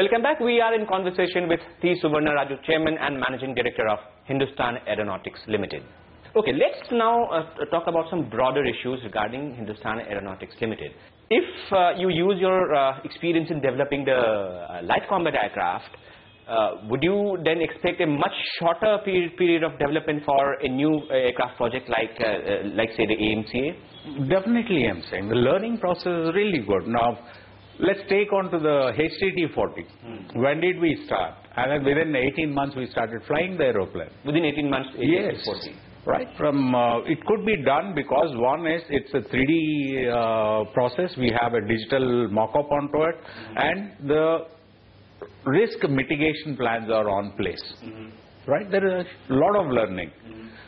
Welcome back. We are in conversation with Suvarna, Raju, Chairman and Managing Director of Hindustan Aeronautics Limited. Okay, let's now talk about some broader issues regarding Hindustan Aeronautics Limited. If you use your experience in developing the light combat aircraft, would you then expect a much shorter period of development for a new aircraft project like say the AMCA? Definitely, I'm saying the learning process is really good. Now, let's take on to the HTT-40. When did we start? And then within 18 months we started flying the aeroplane. Within 18 months, HTT-40. Yes. Right. From it could be done because one is it's a 3D process. We have a digital mock-up onto it, and the risk mitigation plans are on place. Right. There is a lot of learning.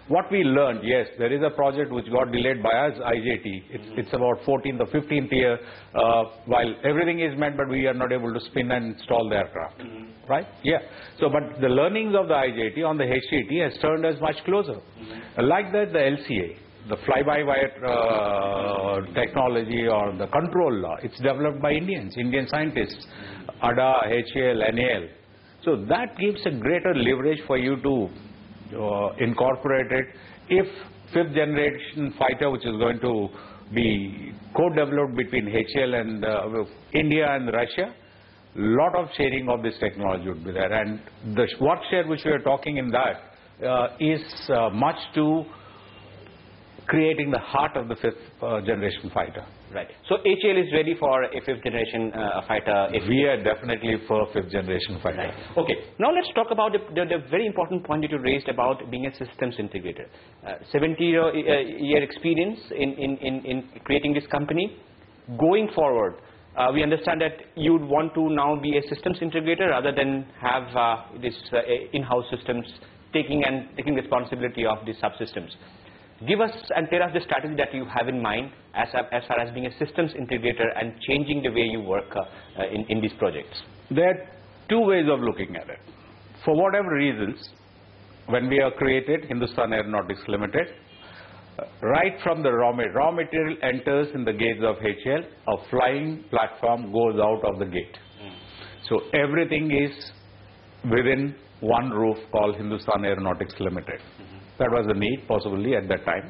What we learned, yes, there is a project which got delayed by us, IJT. It's about 14th or 15th year, while everything is met, but we are not able to spin and install the aircraft. Right? Yeah. So, but the learnings of the IJT on the HTT has turned us much closer. Like that, the LCA, the fly-by-wire technology or the control law, it's developed by Indian scientists, ADA, HAL, NAL. So that gives a greater leverage for you to incorporate it. If fifth generation fighter, which is going to be co-developed between HAL and India and Russia, lot of sharing of this technology would be there, and the work share which we are talking in that is much to creating the heart of the fifth generation fighter. Right. So HAL is ready for a fifth generation fighter. We are definitely for fifth generation fighter. Right. Okay. Now let's talk about the very important point that you raised about being a systems integrator. 70-year experience in creating this company. Going forward, we understand that you would want to now be a systems integrator rather than have this in-house systems taking responsibility of the subsystems. Give us and tell us the strategy that you have in mind as far as being a systems integrator and changing the way you work in these projects. There are two ways of looking at it. For whatever reasons, when we are created, Hindustan Aeronautics Limited, right from the raw material enters in the gates of HAL, a flying platform goes out of the gate. So everything is within one roof called Hindustan Aeronautics Limited. That was the need possibly at that time.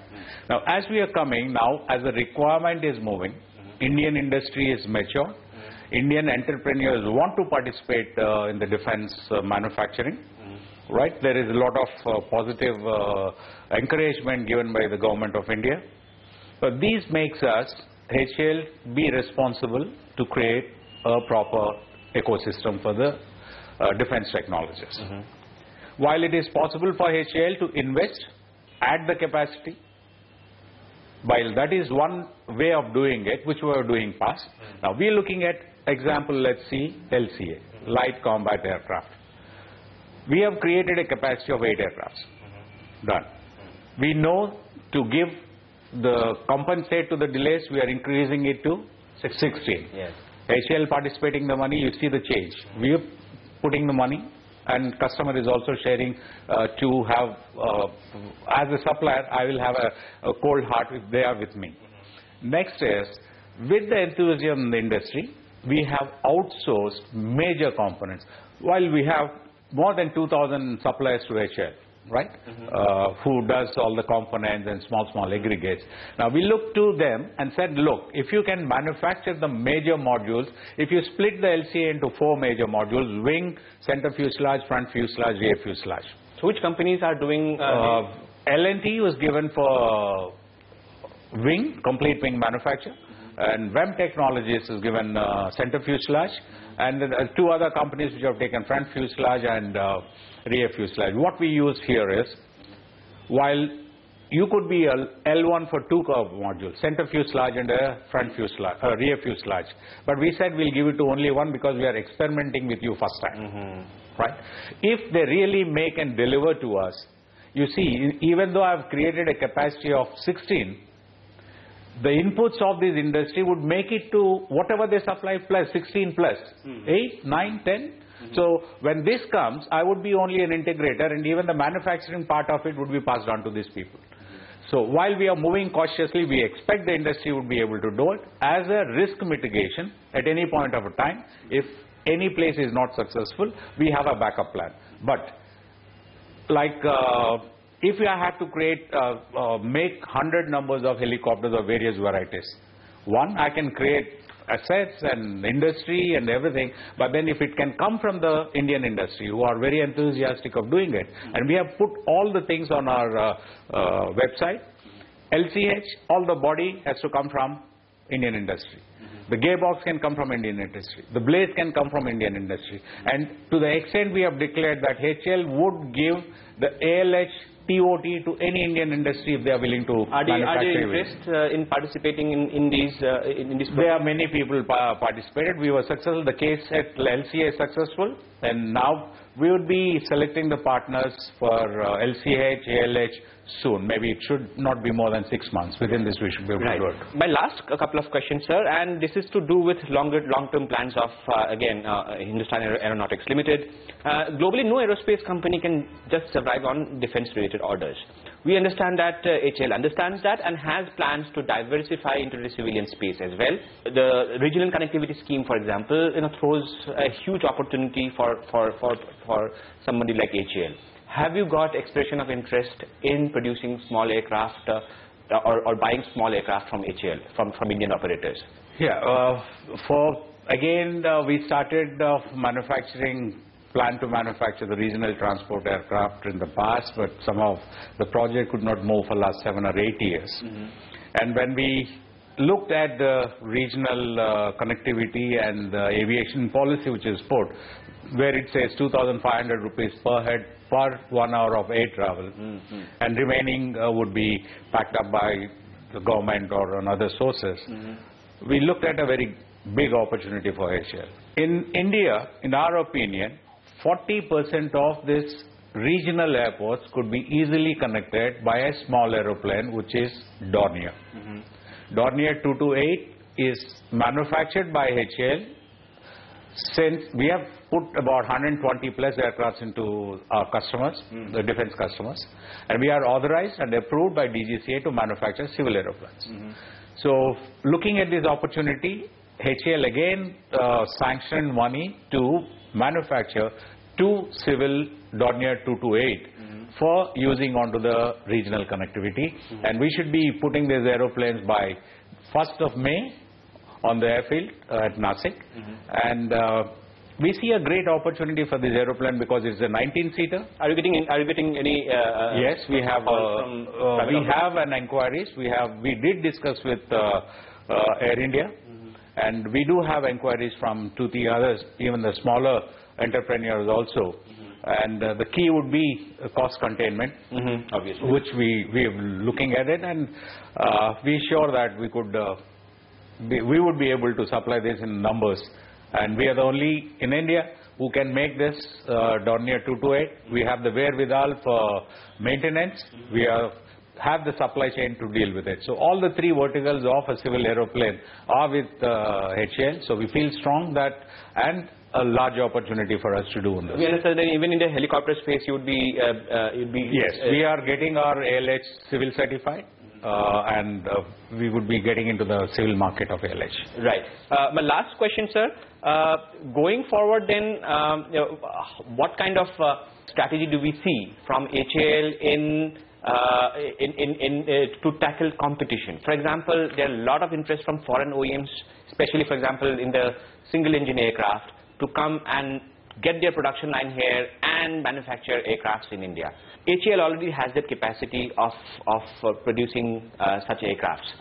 Now as we are coming now, as the requirement is moving, Indian industry is mature, Indian entrepreneurs want to participate in the defense manufacturing. Right, there is a lot of positive encouragement given by the government of India. But these makes us, HAL, be responsible to create a proper ecosystem for the defense technologies. While it is possible for HAL to invest, add the capacity, while that is one way of doing it, which we are doing past. Now we are looking at example, let's see LCA, light combat aircraft. We have created a capacity of 8 aircrafts. Done. We know to give the compensate to the delays, we are increasing it to 16. Yes. HAL participating the money, you see the change. We are putting the money, and customer is also sharing to have, as a supplier, I will have a cold heart if they are with me. Next is, with the enthusiasm in the industry, we have outsourced major components. While we have more than 2,000 suppliers to HAL, right? Who does all the components and small aggregates. Now we looked to them and said, look, if you can manufacture the major modules, if you split the LCA into 4 major modules, wing, center fuselage, front fuselage, rear fuselage. So which companies are doing? L&T was given for wing, complete wing manufacture, and WEM Technologies is given center fuselage, and 2 other companies which have taken front fuselage and rear fuselage. What we use here is, while you could be a L1 for 2 modules, center fuselage and a front fuselage, rear fuselage, but we said we'll give it to only one because we are experimenting with you first time. Right? If they really make and deliver to us, you see, even though I've created a capacity of 16, the inputs of this industry would make it to whatever they supply plus 16 plus 8, 9, 10. So when this comes, I would be only an integrator, and even the manufacturing part of it would be passed on to these people. So while we are moving cautiously, we expect the industry would be able to do it as a risk mitigation at any point of a time. If any place is not successful, we have a backup plan. But like if I had to make 100 numbers of helicopters of various varieties, one, I can create assets and industry and everything, but then if it can come from the Indian industry who are very enthusiastic of doing it, and we have put all the things on our website, LCH, all the body has to come from Indian industry. The gearbox can come from Indian industry. The blades can come from Indian industry. And to the extent we have declared that HAL would give the ALH TOT to any Indian industry if they are willing to manufacture. Are they interested in participating in these There are many people participated. We were successful. The case at LCA is successful. And now we would be selecting the partners for LCH, ALH soon. Maybe it should not be more than 6 months. Within this we should be able to do it. My last couple of questions, sir, and this is to do with long-term plans of, again, Hindustan Aeronautics Limited. Globally, no aerospace company can just survive on defense-related orders. We understand that HAL understands that and has plans to diversify into the civilian space as well. The regional connectivity scheme, for example, throws a huge opportunity for somebody like HAL. Have you got expression of interest in producing small aircraft or buying small aircraft from HAL, from Indian operators? Yeah, we started plan to manufacture the regional transport aircraft in the past, but somehow the project could not move for the last 7 or 8 years. And when we looked at the regional connectivity and the aviation policy which is put, where it says 2,500 rupees per head per 1 hour of air travel, and remaining would be packed up by the government or on other sources. We looked at a very big opportunity for HAL. In India, in our opinion, 40% of this regional airports could be easily connected by a small aeroplane, which is Dornier. Dornier 228 is manufactured by HAL. Since we have put about 120 plus aircrafts into our customers, the defense customers, and we are authorized and approved by DGCA to manufacture civil aeroplanes. So looking at this opportunity, HAL again sanctioned money to manufacture 2 civil Dornier 228 for using onto the regional connectivity, and we should be putting these aeroplanes by 1st of May on the airfield at Nasik. And we see a great opportunity for this airplane because it's a 19-seater. Are you getting any? Yes, we have. We have an inquiries. We did discuss with Air India, and we do have inquiries from 2-3 others, even the smaller entrepreneurs also. And the key would be cost containment, obviously, which we are looking at it, and we sure that we could. We would be able to supply this in numbers, and we are the only in India who can make this Dornier 228. We have the wherewithal for maintenance. We have the supply chain to deal with it. So all the 3 verticals of a civil aeroplane are with HAL. So we feel strong that, and a large opportunity for us to do in this. We understand that even in the helicopter space, you'd be. Yes, we are getting our ALH civil certified. And we would be getting into the civil market of ALH. Right. My last question, sir. Going forward, then, what kind of strategy do we see from HAL to tackle competition? For example, there are a lot of interest from foreign OEMs, especially, for example, in the single-engine aircraft, to come and get their production line here and manufacture aircrafts in India. HAL already has the capacity of producing such aircrafts.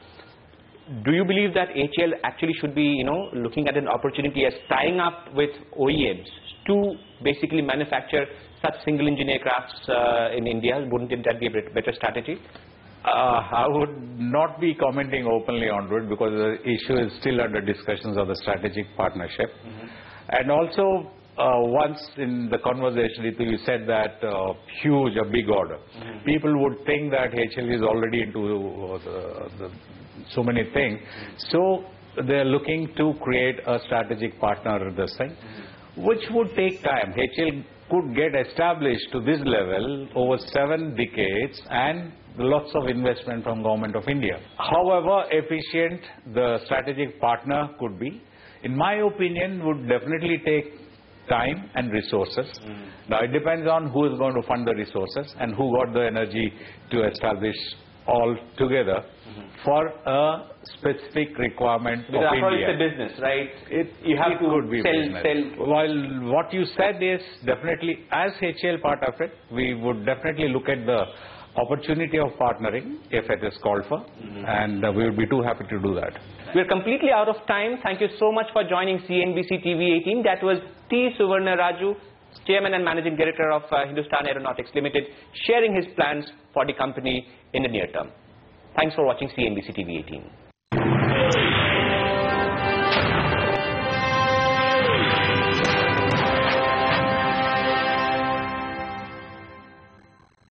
Do you believe that HAL actually should be, looking at an opportunity as tying up with OEMs to basically manufacture such single-engine aircrafts in India? Wouldn't that be a better strategy? I would not be commenting openly on it because the issue is still under discussions of the strategic partnership. And also, once in the conversation, Ritu, you said that a big order. People would think that HAL is already into so many things. So they're looking to create a strategic partner in this thing, which would take time. HAL could get established to this level over 7 decades and lots of investment from Government of India. However efficient the strategic partner could be, in my opinion, would definitely take time and resources. Now, it depends on who is going to fund the resources and who got the energy to establish all together for a specific requirement because of after all, India. it's a business, right? You have to could be business. sell. While what you said is definitely, as HAL part of it, we would definitely look at the opportunity of partnering if it is called for, and we would be too happy to do that. We're completely out of time. Thank you so much for joining CNBC TV 18. That was T. Suvarna Raju, Chairman and Managing Director of Hindustan Aeronautics Limited, sharing his plans for the company in the near term. Thanks for watching CNBC TV 18.